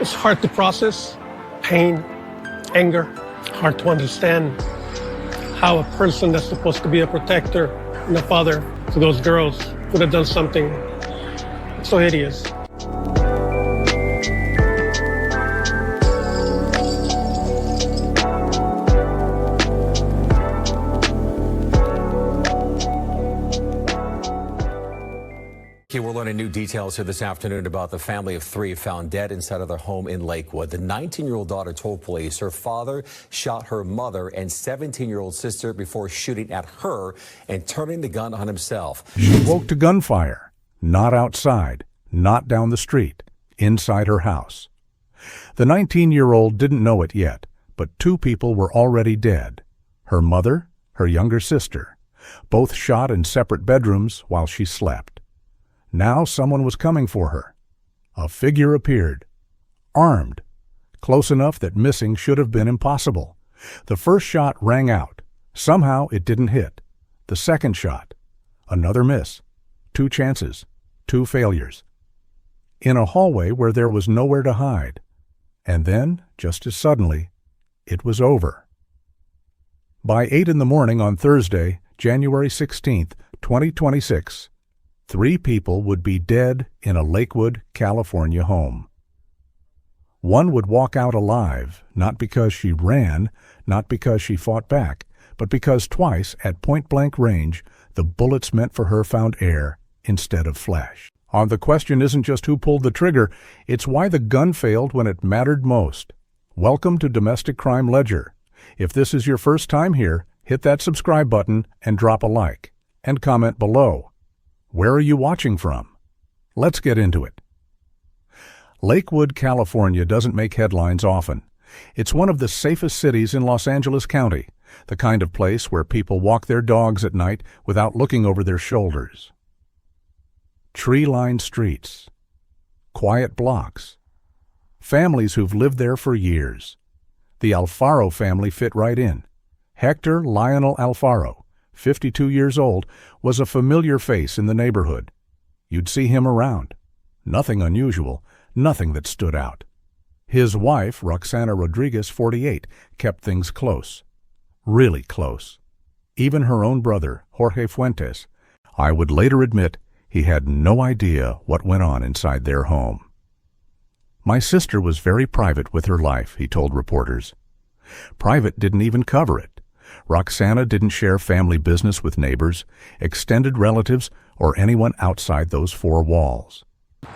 It's hard to process pain, anger, hard to understand how a person that's supposed to be a protector and a father to those girls would have done something so hideous. We're learning new details here this afternoon about the family of three found dead inside of their home in Lakewood. The 19-year-old daughter told police her father shot her mother and 17-year-old sister before shooting at her and turning the gun on himself. She woke to gunfire, not outside, not down the street, inside her house. The 19-year-old didn't know it yet, but two people were already dead. Her mother, her younger sister, both shot in separate bedrooms while she slept. Now someone was coming for her. A figure appeared, armed, close enough that missing should have been impossible. The first shot rang out. Somehow it didn't hit. The second shot, another miss. 2 chances, 2 failures. In a hallway where there was nowhere to hide. And then, just as suddenly, it was over. By 8 in the morning on Thursday, January 16th, 2026, 3 people would be dead in a Lakewood, California home. One would walk out alive, not because she ran, not because she fought back, but because twice, at point-blank range, the bullets meant for her found air instead of flesh. The question isn't just who pulled the trigger, it's why the gun failed when it mattered most. Welcome to Domestic Crime Ledger. If this is your first time here, hit that subscribe button and drop a like, and comment below. Where are you watching from? Let's get into it. Lakewood, California doesn't make headlines often. It's one of the safest cities in Los Angeles County, the kind of place where people walk their dogs at night without looking over their shoulders. Tree-lined streets, quiet blocks, families who've lived there for years. The Alfaro family fit right in. Hector Lionel Alfaro, 52 years old, was a familiar face in the neighborhood. You'd see him around. Nothing unusual, nothing that stood out. His wife, Roxana Rodriguez, 48, kept things close. Really close. Even her own brother, Jorge Fuentes, I would later admit he had no idea what went on inside their home. My sister was very private with her life, he told reporters. Private didn't even cover it. Roxana didn't share family business with neighbors, extended relatives, or anyone outside those 4 walls.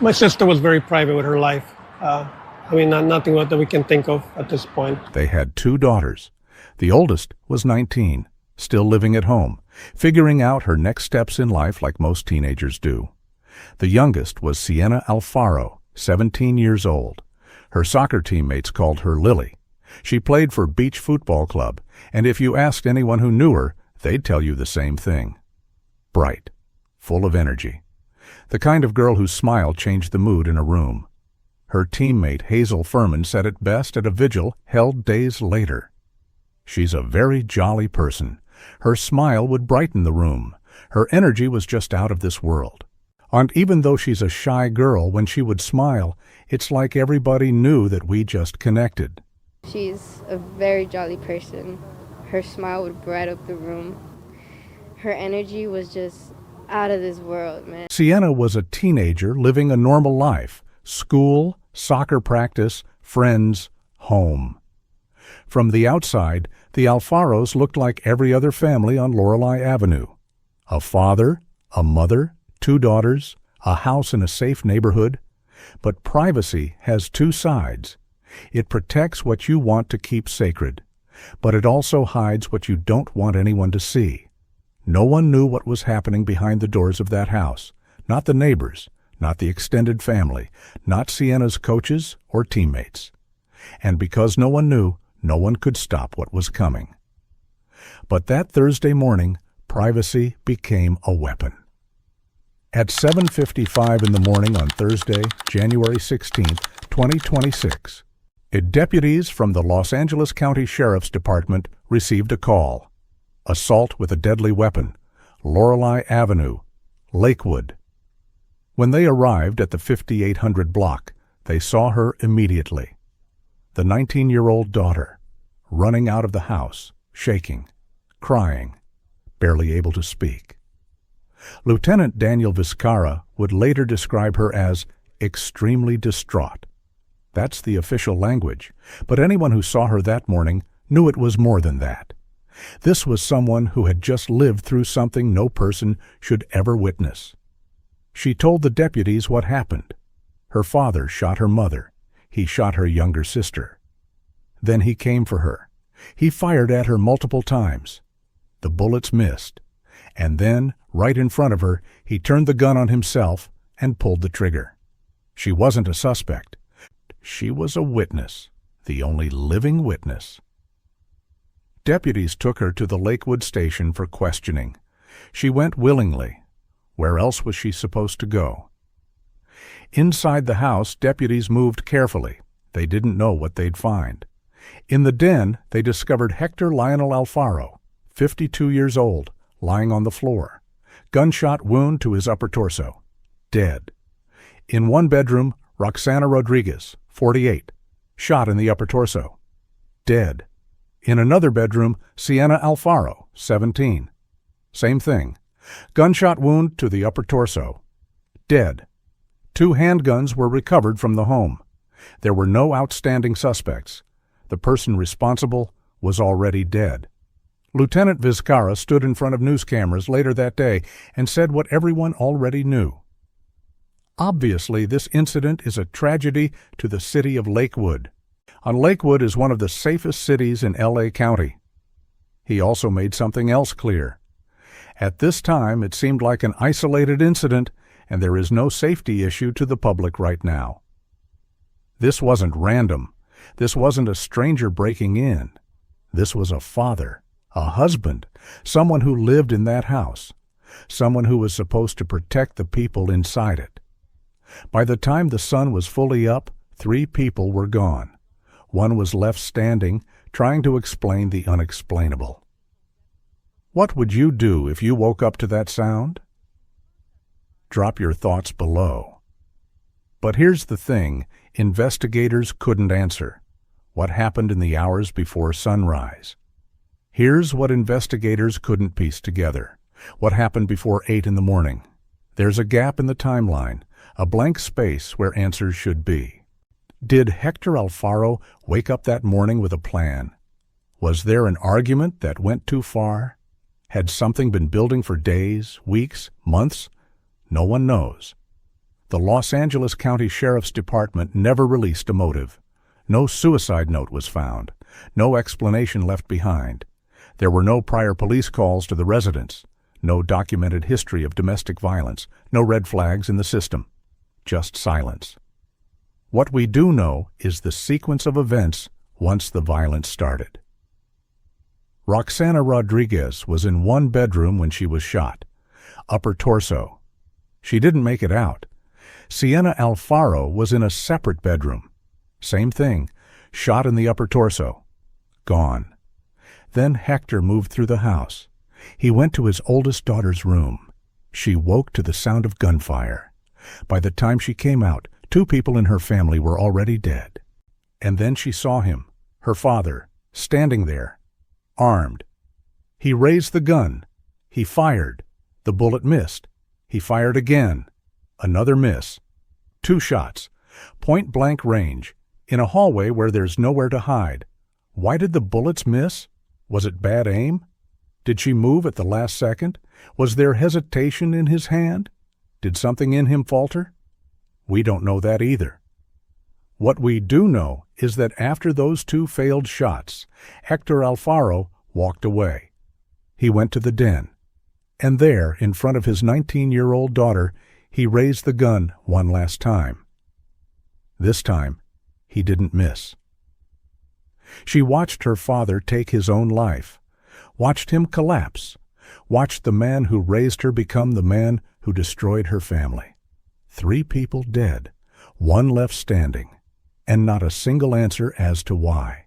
My sister was very private with her life. Nothing that we can think of at this point. They had 2 daughters. The oldest was 19, still living at home, figuring out her next steps in life like most teenagers do. The youngest was Sienna Alfaro, 17 years old. Her soccer teammates called her Lily. She played for Beach Football Club, and if you asked anyone who knew her, they'd tell you the same thing. Bright, full of energy. The kind of girl whose smile changed the mood in a room. Her teammate Hazel Furman said it best at a vigil held days later. She's a very jolly person. Her smile would brighten the room. Her energy was just out of this world. And even though she's a shy girl, when she would smile, it's like everybody knew that we just connected. She's a very jolly person. Her smile would bright up the room. Her energy was just out of this world, man. Sienna was a teenager living a normal life. School, soccer practice, friends, home. From the outside, the Alfaros looked like every other family on Lorelei Avenue. A father, a mother, 2 daughters, a house in a safe neighborhood. But privacy has 2 sides. It protects what you want to keep sacred, but it also hides what you don't want anyone to see. No one knew what was happening behind the doors of that house, not the neighbors, not the extended family, not Sienna's coaches or teammates. And because no one knew, no one could stop what was coming. But that Thursday morning, privacy became a weapon. At 7:55 in the morning on Thursday, January 16th, 2026, deputies from the Los Angeles County Sheriff's Department received a call. Assault with a deadly weapon, Lorelei Avenue, Lakewood. When they arrived at the 5800 block, They saw her immediately. The 19-year-old daughter, running out of the house, shaking, crying, barely able to speak. Lieutenant Daniel Vizcarra would later describe her as extremely distraught. That's the official language, but anyone who saw her that morning knew it was more than that. This was someone who had just lived through something no person should ever witness. She told the deputies what happened. Her father shot her mother. He shot her younger sister. Then he came for her. He fired at her multiple times. The bullets missed. And then, right in front of her, he turned the gun on himself and pulled the trigger. She wasn't a suspect. She was a witness, the only living witness. Deputies took her to the Lakewood station for questioning. She went willingly. Where else was she supposed to go? Inside the house, deputies moved carefully. They didn't know what they'd find. In the den, they discovered Hector Lionel Alfaro, 52 years old, lying on the floor. Gunshot wound to his upper torso. Dead. In one bedroom, Roxana Rodriguez, 48, shot in the upper torso. Dead. In another bedroom, Sienna Alfaro, 17. Same thing. Gunshot wound to the upper torso. Dead. 2 handguns were recovered from the home. There were no outstanding suspects. The person responsible was already dead. Lieutenant Vizcarra stood in front of news cameras later that day and said what everyone already knew. Obviously, this incident is a tragedy to the city of Lakewood. Lakewood is one of the safest cities in L.A. County. He also made something else clear. At this time, it seemed like an isolated incident, and there is no safety issue to the public right now. This wasn't random. This wasn't a stranger breaking in. This was a father, a husband, someone who lived in that house, someone who was supposed to protect the people inside it. By the time the sun was fully up, 3 people were gone. One was left standing, trying to explain the unexplainable. What would you do if you woke up to that sound? Drop your thoughts below. But here's the thing, investigators couldn't answer. What happened in the hours before sunrise? Here's what investigators couldn't piece together. What happened before 8 in the morning? There's a gap in the timeline, a blank space where answers should be. Did Hector Alfaro wake up that morning with a plan? Was there an argument that went too far? Had something been building for days, weeks, months? No one knows. The Los Angeles County Sheriff's Department never released a motive. No suicide note was found. No explanation left behind. There were no prior police calls to the residents. No documented history of domestic violence. No red flags in the system. Just silence. What we do know is the sequence of events once the violence started. Roxana Rodriguez was in one bedroom when she was shot. Upper torso. She didn't make it out. Sienna Alfaro was in a separate bedroom. Same thing. Shot in the upper torso. Gone. Then Hector moved through the house. He went to his oldest daughter's room. She woke to the sound of gunfire. By the time she came out, 2 people in her family were already dead. And then she saw him, her father, standing there, armed. He raised the gun. He fired. The bullet missed. He fired again. Another miss. 2 shots. Point-blank range. In a hallway where there's nowhere to hide. Why did the bullets miss? Was it bad aim? Did she move at the last second? Was there hesitation in his hand? Did something in him falter? We don't know that either. What we do know is that after those 2 failed shots, Hector Alfaro walked away. He went to the den, and there, in front of his 19-year-old daughter, he raised the gun one last time. This time, he didn't miss. She watched her father take his own life, watched him collapse, watched the man who raised her become the man who destroyed her family. 3 people dead, 1 left standing, and not a single answer as to why.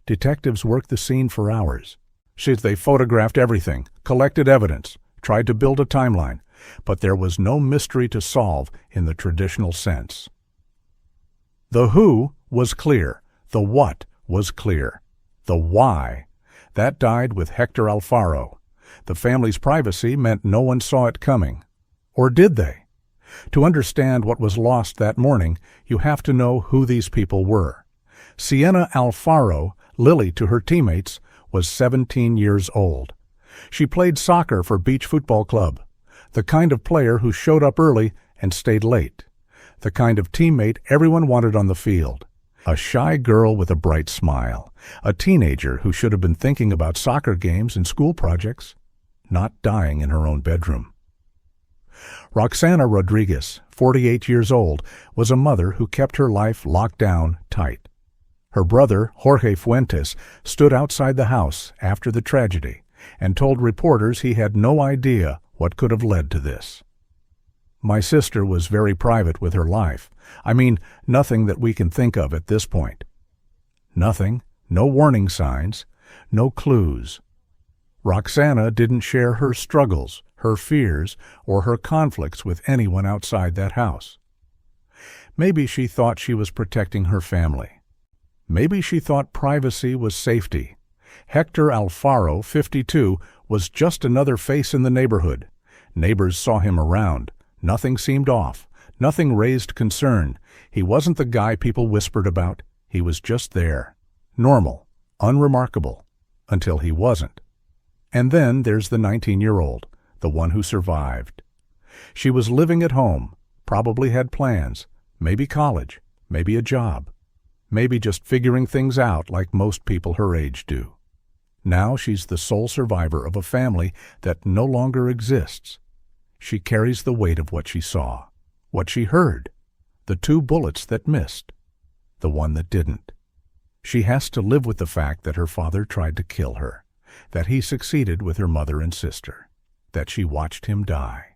Detectives worked the scene for hours. They photographed everything, collected evidence, tried to build a timeline, but there was no mystery to solve in the traditional sense. The who was clear. The what was clear. The why, that died with Hector Alfaro. The family's privacy meant no one saw it coming. Or did they? To understand what was lost that morning, you have to know who these people were. Sienna Alfaro, Lily to her teammates, was 17 years old. She played soccer for Beach Football Club, the kind of player who showed up early and stayed late, the kind of teammate everyone wanted on the field. A shy girl with a bright smile, a teenager who should have been thinking about soccer games and school projects, not dying in her own bedroom. Roxana Rodriguez, 48 years old, was a mother who kept her life locked down tight. Her brother, Jorge Fuentes, stood outside the house after the tragedy and told reporters he had no idea what could have led to this. My sister was very private with her life. I mean, nothing that we can think of at this point. Nothing, no warning signs, no clues. Roxana didn't share her struggles, her fears, or her conflicts with anyone outside that house. Maybe she thought she was protecting her family. Maybe she thought privacy was safety. Hector Alfaro, 52, was just another face in the neighborhood. Neighbors saw him around. Nothing seemed off. Nothing raised concern. He wasn't the guy people whispered about. He was just there. Normal. Unremarkable. Until he wasn't. And then there's the 19-year-old, the one who survived. She was living at home, probably had plans, maybe college, maybe a job, maybe just figuring things out like most people her age do. Now she's the sole survivor of a family that no longer exists. She carries the weight of what she saw, what she heard, the 2 bullets that missed, the one that didn't. She has to live with the fact that her father tried to kill her, that he succeeded with her mother and sister, that she watched him die.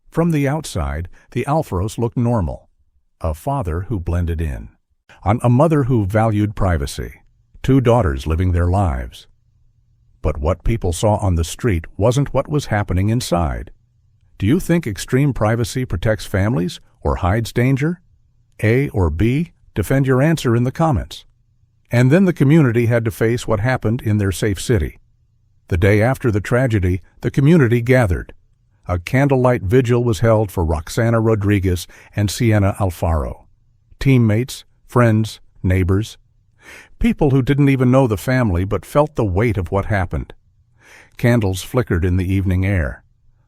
From the outside, the Alfaros looked normal. A father who blended in. A mother who valued privacy. 2 daughters living their lives. But what people saw on the street wasn't what was happening inside. Do you think extreme privacy protects families or hides danger? A or B? Defend your answer in the comments. And then the community had to face what happened in their safe city. The day after the tragedy, the community gathered. A candlelight vigil was held for Roxana Rodriguez and Sienna Alfaro. Teammates, friends, neighbors. People who didn't even know the family but felt the weight of what happened. Candles flickered in the evening air.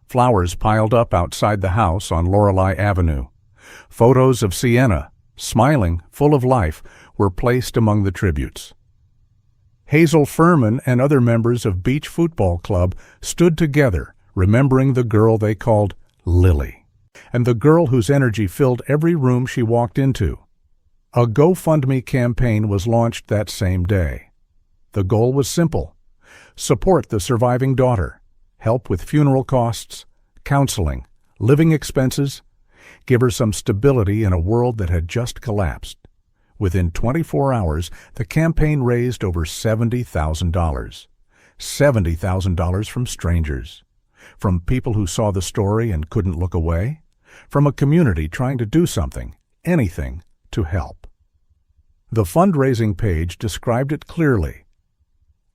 Flowers piled up outside the house on Lorelei Avenue. Photos of Sienna, smiling, full of life, were placed among the tributes. Hazel Furman and other members of Beach Football Club stood together, remembering the girl they called Lily, and the girl whose energy filled every room she walked into. A GoFundMe campaign was launched that same day. The goal was simple: support the surviving daughter, help with funeral costs, counseling, living expenses, give her some stability in a world that had just collapsed. Within 24 hours, the campaign raised over $70,000. $70,000 from strangers. From people who saw the story and couldn't look away. From a community trying to do something, anything, to help. The fundraising page described it clearly.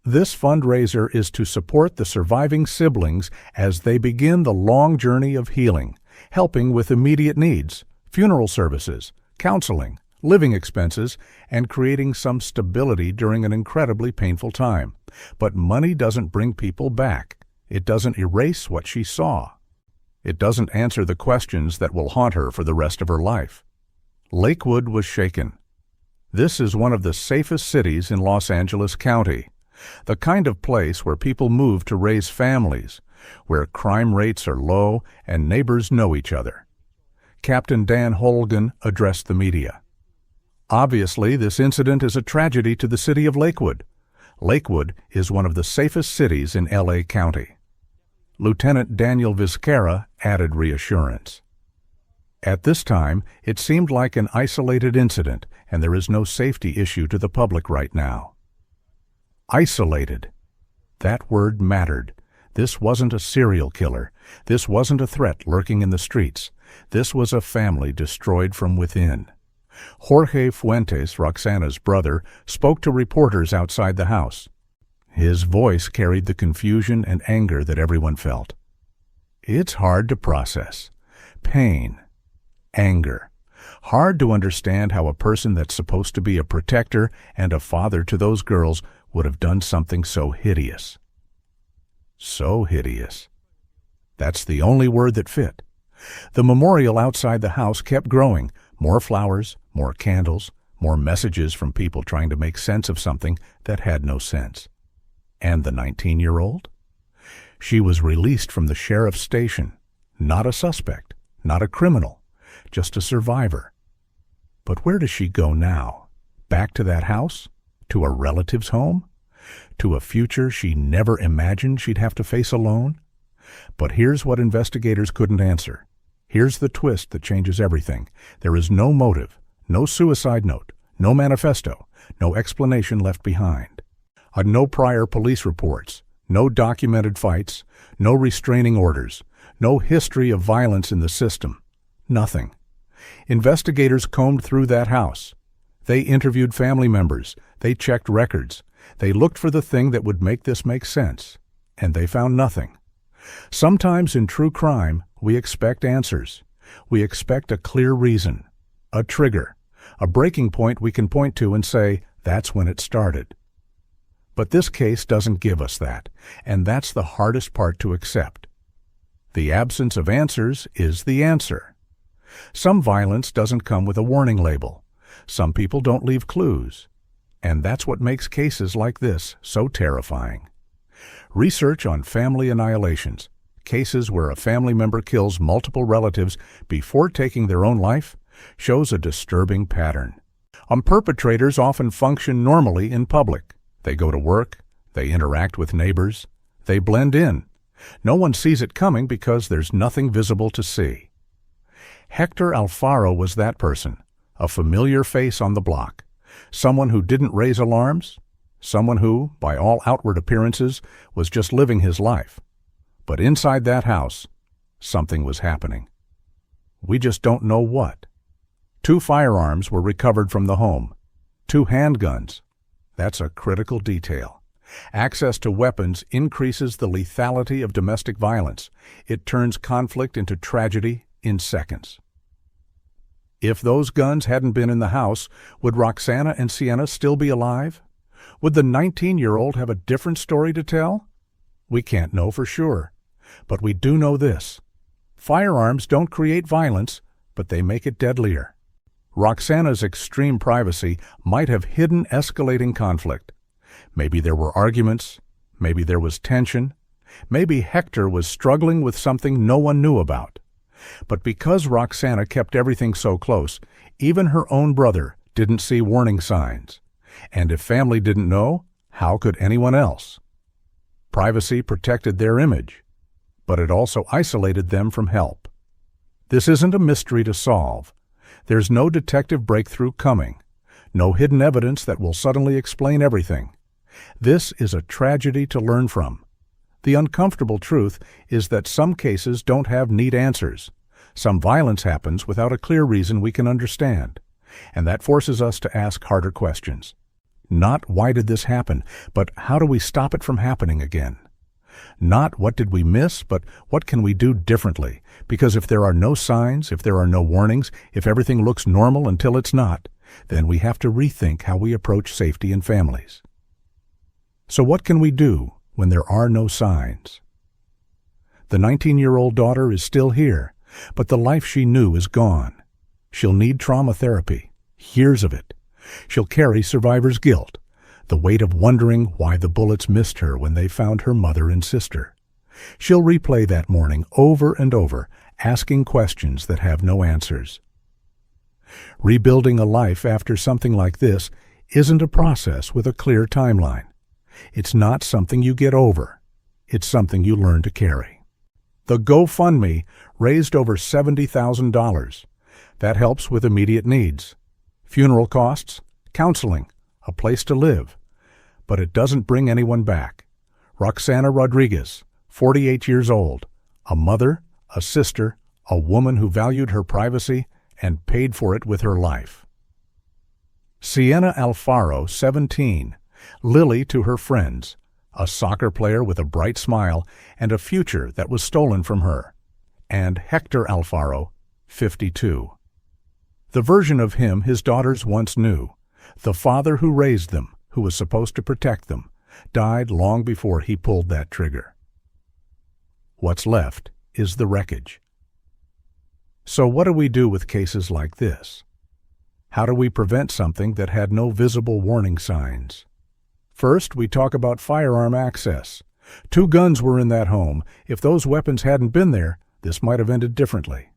This fundraiser is to support the surviving siblings as they begin the long journey of healing, helping with immediate needs, funeral services, counseling, living expenses, and creating some stability during an incredibly painful time. But money doesn't bring people back. It doesn't erase what she saw. It doesn't answer the questions that will haunt her for the rest of her life. Lakewood was shaken. This is one of the safest cities in Los Angeles County, the kind of place where people move to raise families, where crime rates are low and neighbors know each other. Captain Dan Holgan addressed the media. Obviously, this incident is a tragedy to the city of Lakewood. Lakewood is one of the safest cities in LA County. Lieutenant Daniel Vizcarra added reassurance. At this time, it seemed like an isolated incident, and there is no safety issue to the public right now. Isolated. That word mattered. This wasn't a serial killer. This wasn't a threat lurking in the streets. This was a family destroyed from within. Jorge Fuentes, Roxana's brother, spoke to reporters outside the house. His voice carried the confusion and anger that everyone felt. It's hard to process. Pain. Anger. Hard to understand how a person that's supposed to be a protector and a father to those girls would have done something so hideous. So hideous. That's the only word that fit. The memorial outside the house kept growing. More flowers, more candles, more messages from people trying to make sense of something that had no sense. And the 19-year-old? She was released from the sheriff's station. Not a suspect, not a criminal, just a survivor. But where does she go now? Back to that house? To a relative's home? To a future she never imagined she'd have to face alone? But here's what investigators couldn't answer. Here's the twist that changes everything. There is no motive, no suicide note, no manifesto, no explanation left behind. No prior police reports, no documented fights, no restraining orders, no history of violence in the system. Nothing. Investigators combed through that house. They interviewed family members. They checked records. They looked for the thing that would make this make sense. And they found nothing. Sometimes in true crime, we expect answers. We expect a clear reason, a trigger, a breaking point we can point to and say, that's when it started. But this case doesn't give us that, and that's the hardest part to accept. The absence of answers is the answer. Some violence doesn't come with a warning label. Some people don't leave clues. And that's what makes cases like this so terrifying. Research on family annihilations, cases where a family member kills multiple relatives before taking their own life, shows a disturbing pattern. Perpetrators often function normally in public. They go to work, they interact with neighbors, they blend in. No one sees it coming because there's nothing visible to see. Hector Alfaro was that person, a familiar face on the block, someone who didn't raise alarms, someone who, by all outward appearances, was just living his life. But inside that house, something was happening. We just don't know what. 2 firearms were recovered from the home. 2 handguns. That's a critical detail. Access to weapons increases the lethality of domestic violence. It turns conflict into tragedy in seconds. If those guns hadn't been in the house, would Roxana and Sienna still be alive? Would the 19-year-old have a different story to tell? We can't know for sure. But we do know this. Firearms don't create violence, but they make it deadlier. Roxana's extreme privacy might have hidden escalating conflict. Maybe there were arguments. Maybe there was tension. Maybe Hector was struggling with something no one knew about. But because Roxana kept everything so close, even her own brother didn't see warning signs. And if family didn't know, how could anyone else? Privacy protected their image, but it also isolated them from help. This isn't a mystery to solve. There's no detective breakthrough coming, no hidden evidence that will suddenly explain everything. This is a tragedy to learn from. The uncomfortable truth is that some cases don't have neat answers. Some violence happens without a clear reason we can understand, and that forces us to ask harder questions. Not why did this happen, but how do we stop it from happening again? Not what did we miss, but what can we do differently? Because if there are no signs, if there are no warnings, if everything looks normal until it's not, then we have to rethink how we approach safety in families. So what can we do when there are no signs? The 19-year-old daughter is still here, but the life she knew is gone. She'll need trauma therapy, years of it. She'll carry survivor's guilt, the weight of wondering why the bullets missed her when they found her mother and sister. She'll replay that morning over and over, asking questions that have no answers. Rebuilding a life after something like this isn't a process with a clear timeline. It's not something you get over. It's something you learn to carry. The GoFundMe raised over $70,000. That helps with immediate needs. Funeral costs, counseling, a place to live. But it doesn't bring anyone back. Roxana Rodriguez, 48 years old, a mother, a sister, a woman who valued her privacy and paid for it with her life. Sienna Alfaro, 17, Lily to her friends, a soccer player with a bright smile and a future that was stolen from her, and Hector Alfaro, 52. The version of him his daughters once knew, the father who raised them, who was supposed to protect them, died long before he pulled that trigger. What's left is the wreckage. So what do we do with cases like this? How do we prevent something that had no visible warning signs? First, we talk about firearm access. 2 guns were in that home. If those weapons hadn't been there, this might have ended differently.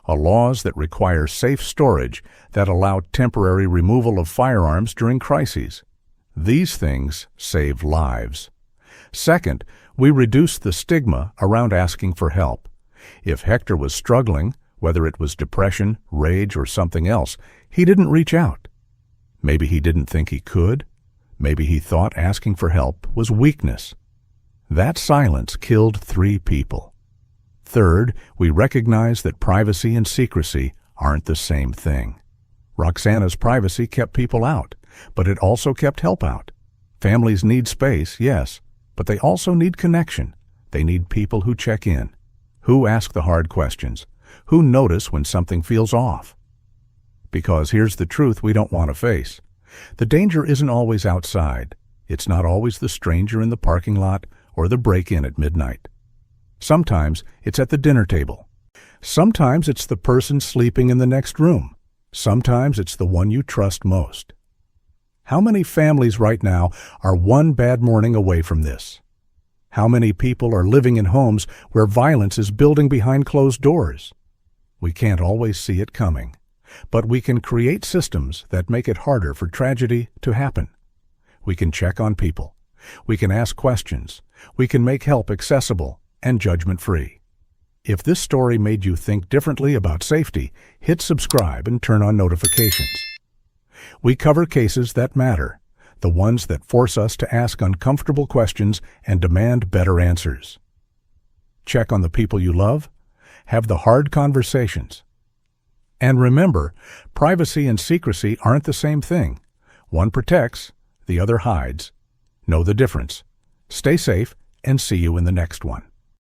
Laws that require safe storage that allow temporary removal of firearms during crises. These things save lives. Second, we reduce the stigma around asking for help. If Hector was struggling, whether it was depression, rage, or something else, he didn't reach out. Maybe he didn't think he could. Maybe he thought asking for help was weakness. That silence killed 3 people. Third, we recognize that privacy and secrecy aren't the same thing. Roxana's privacy kept people out, but it also kept help out. Families need space, yes, but they also need connection. They need people who check in, who ask the hard questions, who notice when something feels off. Because here's the truth we don't want to face. The danger isn't always outside. It's not always the stranger in the parking lot or the break-in at midnight. Sometimes it's at the dinner table. Sometimes it's the person sleeping in the next room. Sometimes it's the one you trust most. How many families right now are one bad morning away from this? How many people are living in homes where violence is building behind closed doors? We can't always see it coming, but we can create systems that make it harder for tragedy to happen. We can check on people. We can ask questions. We can make help accessible and judgment-free. If this story made you think differently about safety, hit subscribe and turn on notifications. We cover cases that matter, the ones that force us to ask uncomfortable questions and demand better answers. Check on the people you love. Have the hard conversations. And remember, privacy and secrecy aren't the same thing. One protects, the other hides. Know the difference. Stay safe and see you in the next one.